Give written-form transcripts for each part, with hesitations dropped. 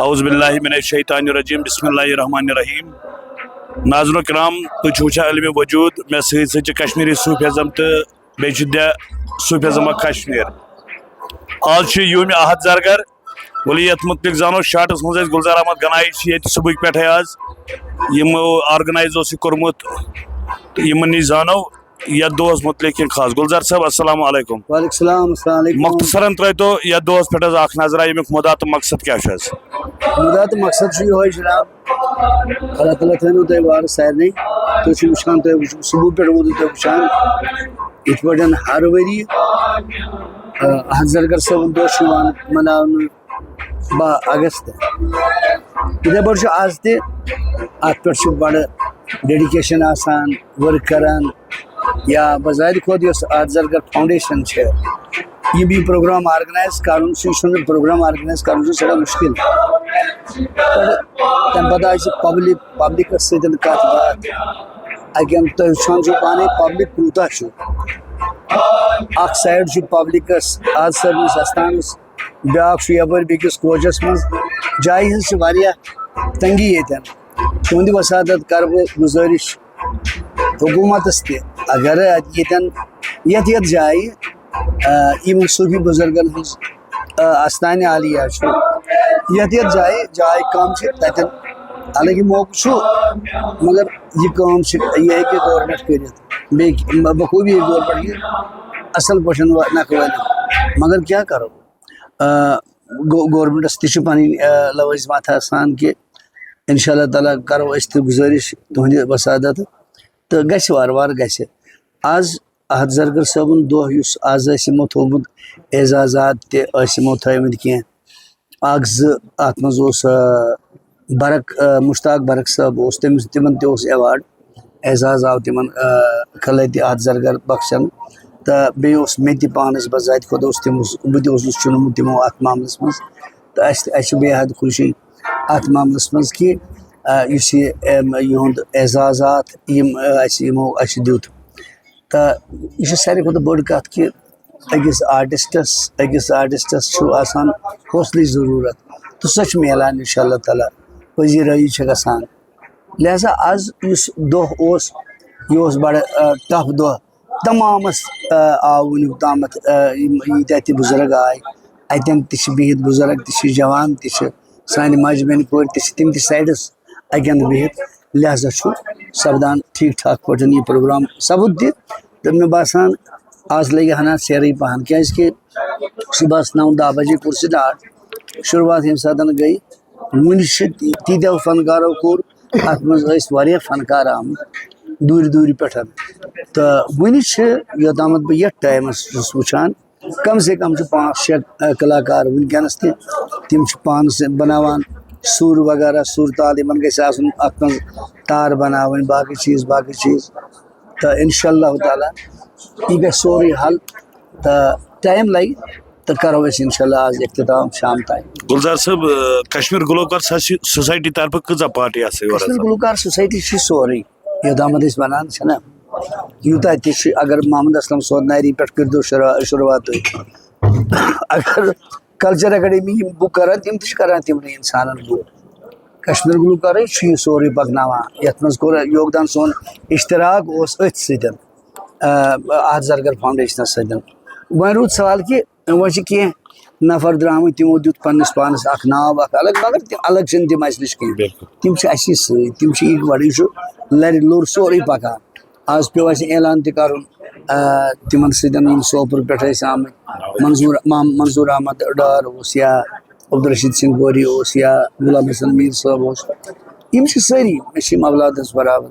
اعوذ باللہ من الشیطان الرجیم بسم اللہ الرحمن الرحیم ناظرین کرام تُہۍ وٕچھان علم وجود مےٚ سۭتۍ سۭتۍ کشمیری صوفیزم تہٕ بیٚیہِ چھُ صوفیزم کشمیر آز چھُ یومہِ احد زرگر ولہِ یتھ متعلق زانو شاٹس منٛز أسۍ گُلزار احمد گنایی چھِ ییٚتہِ صبحٕکۍ پٮ۪ٹھے آز یِمو آرگنایز اوس یہِ کوٚرمُت تہٕ یِمن نِش زانو یتھ دۄہس متعلق کینٛہہ خاص گُلزار صٲب السلام علیکم وعلیکم السلام السلام علیکم مختصرن ترٲیتو یتھ دۄہس پٮ۪ٹھ حظ اکھ نظرا ییٚمیُک مُدا تہٕ مقصد کیاہ چھُ حظ مُدا تہٕ مقصد چھُ یِہوے جناب اللہ تعالیٰ تھٲینو تۄہہِ وارٕ سارنٕے تُہۍ چھِو وٕچھان تُہۍ وٕچھِو صبح پٮ۪ٹھ ووتوٕ تُہۍ وٕچھان یِتھ پٲٹھۍ ہر ؤری احد زرگر صٲبُن دۄہ چھُ یِوان مناونہٕ 12 اگست یِتھے پٲٹھۍ چھُ آز تہِ اتھ پٮ۪ٹھ چھُ بڑٕ ڈیڈِکیشن آسان ؤرک کران یا بظاہر کھۄتہٕ یۄس احد زرگر فاوُنڈیشن چھِ یِم یہِ پروگرام آرگنایز کرُن چھُ یہِ چھُنہٕ پروگرام آرگنایز کرُن چھُ سٮ۪ٹھاہ مُشکل تمہِ پتہٕ آیہِ چھِ پبلکس سۭتۍ کتھ باتھ اکہِ انٛدٕ تُہۍ وٕچھان چھِو پانے پبلک کوٗتاہ چھُ اکھ سایڈ چھُ پبلکس احد صٲبنِس استانس بیاکھ چھُ یپٲرۍ بیٚکِس کوچس منٛز جایہِ ہٕنٛز چھِ واریاہ تنگی ییٚتٮ۪ن تُہنٛدِ وسادت کرٕ بہٕ گُزٲرِش حکوٗمتس تہِ اگر ییٚتٮ۪ن یتھ جایہِ یِم صوٗفی بُزرگن ہٕنٛز استانہِ عالیہ چھُ یتھ جایہِ کم چھِ تتٮ۪ن حالانکہِ موقعہٕ چھُ مگر یہِ کٲم چھِ یہِ ہیٚکہِ گورمنٹ کٔرِتھ بیٚیہِ بخوٗبی ہیٚکہِ گورمنٹ یہِ اصل پٲٹھۍ نکھٕ وٲلِتھ مگر کیاہ کرو گورمنٹس تہِ چھِ پنٕنۍ لوٲزمات آسان کہِ انشاء اللہ تعالیٰ کرو أسۍ تہِ گُزٲرِش تُہنٛدِ وسادت تہٕ گژھِ وارٕ وارٕ گژھِ آز احد زرگر صٲبُن دۄہ یُس آز ٲسۍ یِمو تھوٚومُت اعزازات تہِ ٲسۍ یِمو تھٲومٕتۍ کینٛہہ اکھ زٕ اتھ منٛز اوس برق مشتاق برق صٲب اوس تِمن تہِ اوس ایواڈ اعزاز آو تِمن خلٲطِ احد زرگر بخشن تہٕ بیٚیہِ اوس مےٚ تہِ پانس بذاتہِ کھۄتہٕ اوس بہٕ تہِ اوسُس چُنمُت تِمو اتھ معاملس منٛز تہٕ اسہِ چھِ بے حد خوشی اتھ معاملس منٛز کہِ یُس یہِ یِہُنٛد اعزازات یِم اسہِ دیُت تہٕ یہِ چھِ ساروی کھۄتہٕ بٔڑ کتھ کہِ أکِس آرٹسٹس چھُ آسان حوصلٕچ ضروٗرت تہٕ سۄ چھِ میلان انشاء اللہ تعالیٰ پذیرٲیی چھِ گژھان لہذا آز یُس دۄہ اوس یہِ اوس بڑٕ ٹف دۄہ تمامس آو وُنیُک تامتھ ییٖتیاہ تہِ بُزرگ آے اتٮ۪ن تہِ چھِ بِہِتھ بُزرگ تہِ چھِ جوان تہِ چھِ سانہِ ماجہِ بیٚنہِ کورِ تہِ چھِ تِم تہِ سایڈس اکہِ انٛدٕ بِہِتھ لہذا چھُ سپدان ٹھیٖک ٹھاک پٲٹھۍ یہِ پروگرام سپُد تہِ تہٕ مےٚ باسان آز لگہِ ہنا ژیرٕے پہن کیازِ کہِ صُبحس 9-10 بجے کوٚر سٹارٹ شروعات ییٚمہِ ساتہٕ گٔے وُنہِ چھِ تیٖتیاہ فنکارو کوٚر اتھ منٛز ٲسۍ واریاہ فنکار آمٕتۍ دوٗرِ پٮ۪ٹھ تہٕ وُنہِ چھِ یوٚتامتھ بہٕ یتھ ٹایمس چھُس وٕچھان کم سے کم چھِ 5-6 کلاکار وُنکیٚنس تہِ تِم چھِ پانس بناوان سُر وغیرہ سُر تال یِمن گژھِ آسُن اتھ منٛز تار بناوٕنۍ باقٕے چیٖز تہٕ انشاء اللہ تعالیٰ یہِ گژھِ سورُے حل تہٕ ٹایم لگہِ تہٕ کرو أسۍ انشاء اللہ آز اختتام شام تام گُلزار صٲب کشمیر گلوکار سوسایٹی طرفہٕ کۭژاہ پارٹی آسہٕ کشمیر گلوکار سوسایٹی چھِ سورُے یوٚتامتھ أسۍ ونان چھِنہ یوٗتاہ تہِ چھُ اگر محمد اسلم سودناری پٮ۪ٹھ کٔرۍتو شروعات تُہۍ اگر کلچر اکیڈمی یِم بُک کران تِم تہِ چھِ کران تِمنٕے انسانن بُک کشمیر گلوکارٕے چھُ یہِ سورُے پکناوان یتھ منٛز کوٚر یوگدان سون اشتراک اوس أتھۍ سۭتۍ احد زرگر فاوُنڈیشنس سۭتۍ وۄنۍ روٗد سوال کہِ وۄنۍ چھِ کینٛہہ نفر درٛامٕتۍ تِمو دیُت پننس پانس اکھ ناو اکھ الگ مگر تِم الگ چھِنہٕ تِم اسہِ نِش کینٛہہ تِم چھِ اسی سۭتۍ تِم چھِ اِکوٹہٕ یہِ چھُ لرِ لوٚر سورُے پکان آز پیٚو اسہِ اعلان تہِ کرُن تِمن سۭتۍ یِم سوپور پٮ۪ٹھ ٲسۍ آمٕتۍ منظور احمد ڈار اوس یا عبدالرشید سنگھ گوری اوس یا غلام حسن میٖر صٲب اوس یِم چھِ سٲری مےٚ چھِ یِم اولادس برابر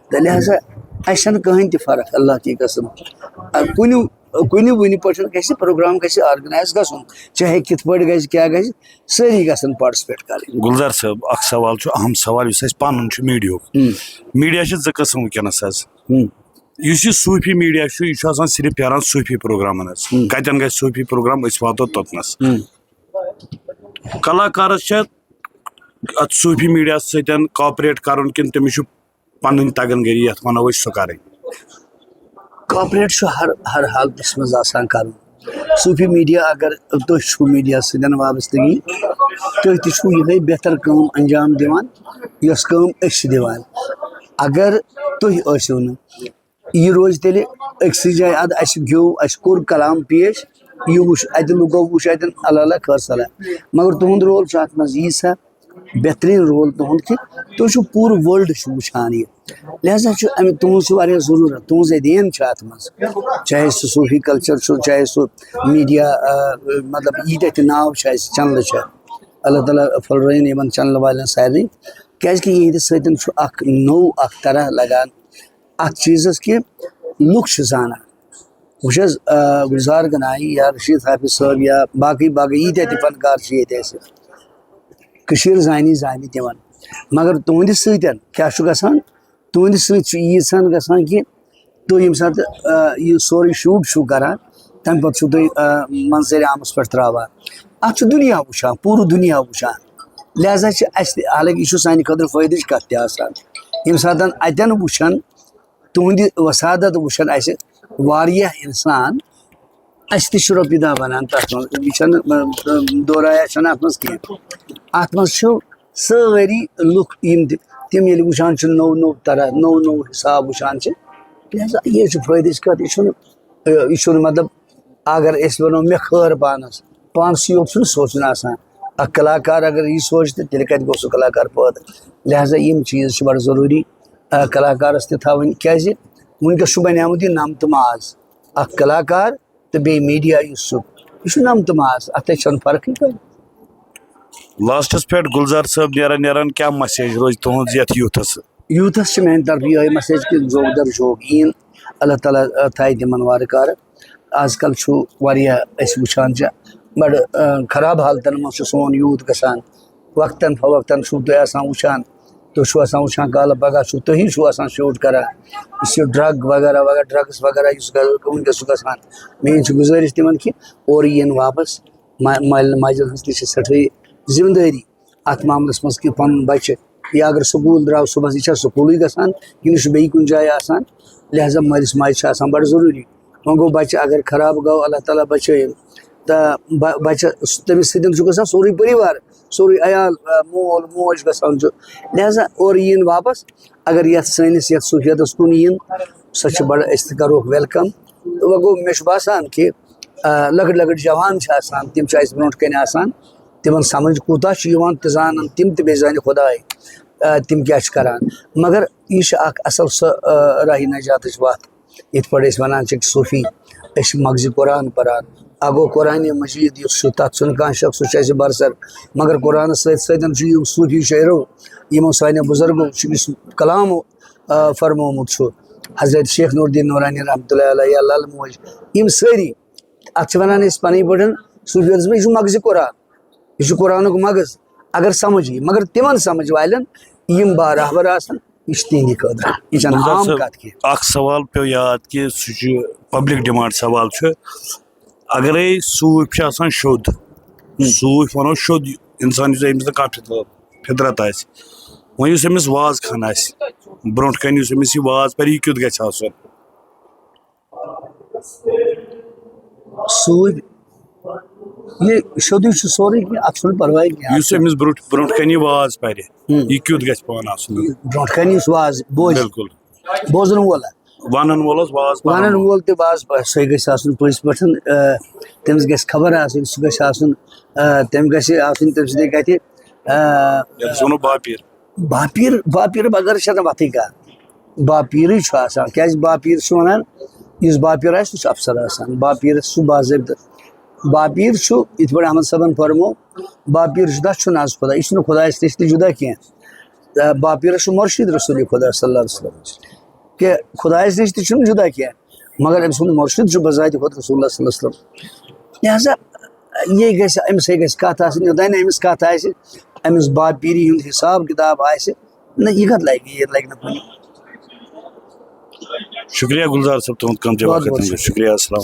تہٕ لہذا اسہِ چھنہٕ کٕہٕنۍ تہِ فرق اللہ کی قسم کُنہِ پٲٹھۍ گژھِ پروگرام گژھِ آرگنایز گژھُن چاہے کِتھ پٲٹھۍ گژھِ کیاہ گژھِ سٲری گژھن پاٹسپیٹ کرٕنۍ گُلزار صٲب اکھ سوال چھُ اہم سوال یُس اسہِ پنُن چھُ میٖڈیاہُک میٖڈیا چھِ 2 قٕسم وٕنکیٚنس حظ یُس یہِ صوٗفی میٖڈیا چھُ یہِ چھُ آسان صرف پھیران صوٗفی پروگرامن حظ کتٮ۪ن گژھِ صوٗفی پروگرام أسۍ واتو توٚتنس کلاکارس چھِ اتھ صوٗفی میٖڈیاہس سۭتۍ کاپریٹ کرُن کِنہٕ تٔمِس چھُ پنٕنۍ تگن گٔری یتھ ونو أسۍ سُہ کرٕنۍ کاپریٹ چھُ ہر حالتس منٛز آسان کرُن صوفی میڈیا اگر تُہۍ چھُو میڈیا سۭتۍ وابستگی تُہۍ تہِ چھُو یِہے بہتر کٲم انجام دِوان یۄس کٲم أسۍ چھِ دِوان اگر تُہۍ ٲسِو نہٕ یہِ روزِ تیٚلہِ أکسٕے جایہِ اَدٕ اَسہِ گیوٚو اَسہِ کوٚر کلام پیش یہِ وٕچھ اَتہِ لُکو وٕچھ اَتٮ۪ن اللہ اللہ خٲر صلاح مگر تُہُنٛد رول چھُ اَتھ منٛز یی سا بہتریٖن رول تُہُنٛد کہِ تُہۍ چھُو پوٗرٕ وٲلڈ چھُ وٕچھان یہِ لہذا چھُ اَمہِ تُہُنٛز چھِ واریاہ ضروٗرت تُہُنٛز دین چھِ اَتھ منٛز چاہے سُہ صوٗفی کلچر چھُ چاہے سُہ میٖڈیا مطلب ییٖتیاہ تہِ ناو چھِ اَسہِ چنلہٕ چھِ اللہ تعالیٰ پھٔلرٲیِن یِمن چنلہٕ والٮ۪ن سارنٕے کیازِ کہِ یِہنٛدِ سۭتۍ چھُ اکھ نوٚو اکھ طرح لگان اَتھ چیٖزس کہِ لُکھ چھِ زانان وٕچھ حظ گُلزار گنایی یا رشیٖد حافظ صٲب یا باقٕے باقٕے ییٖتیاہ تہِ فنکار چھِ ییٚتہِ اَسہِ کٔشیٖر زانہِ تِمن مگر تُہنٛدِ سۭتۍ کیاہ چھُ گژھان تُہنٛدِ سۭتۍ چھُ ییٖژہن گژھان کہِ تُہۍ ییٚمہِ ساتہٕ یہِ سورُے شوٗٹ چھُو کران تمہِ پتہٕ چھُو تُہۍ منظرِ عامس پٮ۪ٹھ تراوان اتھ چھُ دُنیا وٕچھان پوٗرٕ دُنیا وٕچھان لہذا چھِ اَسہِ تہِ حالانکہِ یہِ چھُ سانہِ خٲطرٕ فٲیدٕچ کتھ تہِ آسان ییٚمہِ ساتہٕ اتٮ۪ن وٕچھن تُہنٛدِ وسادت وٕچھن اَسہِ واریاہ اِنسان اَسہِ تہِ چھُ رۄپیہِ دہ بنان تتھ منٛز یہِ چھنہٕ دورایا چھنہٕ اتھ منٛز کینٛہہ اتھ منٛز چھُ سٲری لُکھ یِم تہِ تِم ییٚلہِ وٕچھان چھِ نوٚو نوٚو طرح نوٚو نوٚو حساب وٕچھان چھِ لہذا یہِ چھُ فٲیدٕچ کتھ یہِ چھُنہٕ مطلب اگر أسۍ ونو مےٚ خٲر پانسٕے یوت چھُنہٕ سونٛچُن آسان اکھ کلاکار اگر یہِ سونٛچہِ تہٕ تیٚلہِ کتہِ گوٚو سُہ کلاکار پٲدٕ لہذا یِم چیٖز چھِ بڑٕ ضروٗری کلاکارس تہِ تھاوٕنۍ کیازِ وُنکیٚس چھُ بنیومُت یہِ نمتہٕ ماز اکھ کلاکار تہٕ بیٚیہِ میٖڈیا یُس چھُ یہِ چھُ نمتہٕ ماز اتھ چھنہٕ فرقٕے کانٛہہ لاسٹس پٮ۪ٹھ گُلزار صٲب نیران کیاہ مسیج روزِ تُہنٛز یتھ یوٗتھس چھِ میانہِ طرفہٕ یِہے مسیج کہِ جوگ در جوگ یِن اللہ تعالیٰ تھایہِ تِمن وارٕ کارٕ آز کل چھُ واریاہ أسۍ وٕچھان چھِ بڑٕ خراب حالتن منٛز چھُ سون یوٗتھ گژھان وقتن فوقتن چھُو تُہۍ آسان وٕچھان تُہۍ چھُو آسان وٕچھان کالہٕ پگہہ چھُو تُہی چھُو آسان شوٗٹ کران یُس یہِ ڈرگ وغیرہ وغیرہ ڈرگٕس وغیرہ یُس وٕنکیٚس چھُ گژھان میٲنۍ چھِ گُزٲرِش تِمن کہِ اورٕ یِن واپس مالٮ۪ن ماجٮ۪ن ہٕنٛز تہِ چھِ سٮ۪ٹھاہ ذمہٕ دٲری اتھ معاملس منٛز کہِ پنُن بچہِ یا اگر سکوٗل درٛاو صبحس یہِ چھا سکوٗلٕے گژھان کِنہٕ یہِ چھُ بیٚیہِ کُنہِ جایہِ آسان لہذا مٲلِس ماجہِ چھِ آسان بڑٕ ضروٗری وۄنۍ گوٚو بچہِ اگر خراب گوٚو اللہ تعالیٰ بچٲیِن تہٕ بچہِ تٔمِس سۭتۍ چھُ گژھان سورُے پٔریوار سورُے عیال مول موج گژھان چھُ لہذا اورٕ یِن واپس اگر یتھ سٲنِس یتھ صوٗفیتس کُن یِن سۄ چھِ بڑٕ أسۍ تہِ کروکھ ویلکم تہٕ وۄنۍ گوٚو مےٚ چھُ باسان کہِ لۄکٕٹۍ لۄکٕٹۍ جوان چھِ آسان تِم چھِ اَسہِ برونٛٹھ کَنہِ آسان تِمن سمجھ کوٗتاہ چھُ یِوان تہِ زانن تِم تہِ بیٚیہِ زانہِ خۄداے تِم کیاہ چھِ کران مگر یہِ چھِ اکھ اصل سۄ راہہِ نجاتٕچ وتھ یِتھ پٲٹھۍ أسۍ ونان چھِ صوٗفی أسۍ چھِ مغزِ قرآن پران اکھ گوٚو قرآنِ مجیٖد یُس چھُ تتھ چھُنہٕ کانٛہہ شک سُہ چھُ اَسہِ برسر مگر قرآنس سۭتۍ سۭتۍ چھُ یِم صوٗفی شٲعرو یِمو سانیو بُزرگو چھُ یُس کلامو فرمومُت چھُ حضرت شیخ نور الدیٖن نورانی رحمتہ اللہ علیہ یا لل موج یِم سٲری اتھ چھِ ونان أسۍ پنٕنۍ پٲٹھۍ صوٗفیتس منٛز یہِ چھُ مغزِ قرآن یہِ چھُ قرآنُک مغز اگر سمجھ یی مگر تِمن سمجھ والٮ۪ن یِم باراہبر آسن یہِ چھُ تِہنٛدِ خٲطرٕ یہِ چھنہٕ عام کتھ کینٛہہ اکھ سوال پیٚو یاد کہِ سُہ چھُ پبلک ڈِمانڈ سوال چھُ اگرے صوٗفۍ چھُ آسان شوٚد صوٗفۍ ونو شوٚد انسان یُس أمِس نہٕ کانٛہہ فطرت آسہِ وۄنۍ یُس أمِس واز خان آسہِ برونٛٹھ کنہِ یُس أمِس یہِ واز پرِ یہِ کیُتھ گژھِ آسُن سوٗدۍ یہِ شوٚدُے چھُ سورُے کینٛہہ اتھ چھُنہٕ پرواے کینٛہہ یُس أمِس برونٛٹھ کنہِ یہِ واز پرِ یہِ کیُتھ گژھِ پانہٕ آسُن برونٛٹھ کنہِ یُس واز بوزِ بِلکُل بوزن وول ونن وولس واز ونن وول تہِ واز سُے گژھِ آسُن پٔزۍ پٲٹھۍ تٔمِس گژھِ خبر آسٕنۍ سُہ گژھِ آسُن تٔمۍ گژھِ آسٕنۍ تٔمۍ سٕنٛدِ کتھِ باپیٖر بغٲر چھنہٕ وتھٕے کانٛہہ باپیٖرٕے چھُ آسان کیازِ باپیٖر چھُ ونان یُس باپیٖر آسہِ سُہ چھُ افسر آسان باپیٖرس چھُ باضٲبطہٕ باپیٖر چھُ یِتھ پٲٹھۍ احمد صٲبن فرمو باپیٖر جُدا چھُنہٕ آز خۄدا یہِ چھُنہٕ خۄدایس نِش تہِ جُدا کینٛہہ باپیٖرس چھُ مُرشِد رسوٗلِ خۄدا صلی اللہ علیہ وسلم کہِ خۄدایس نِش تہِ چھُنہٕ جُدا کینٛہہ مگر أمۍ سُنٛد مُرشِد چھُ بذاتِ خۄد رسول اللہ صلی اللہ علیہ وسلم لہذا یہِ گژھِ أمسٕے گژھِ کتھ آسٕنۍ یوٚتانۍ نہٕ أمِس کتھ آسہِ أمِس باپیٖری ہُنٛد حساب کِتاب آسہِ نہ یہِ کتھ لگہِ یہِ لگہِ نہٕ کُنہِ شُکریہ گُلزار صٲب تُہُنٛد کم جواب شُکریہ السلام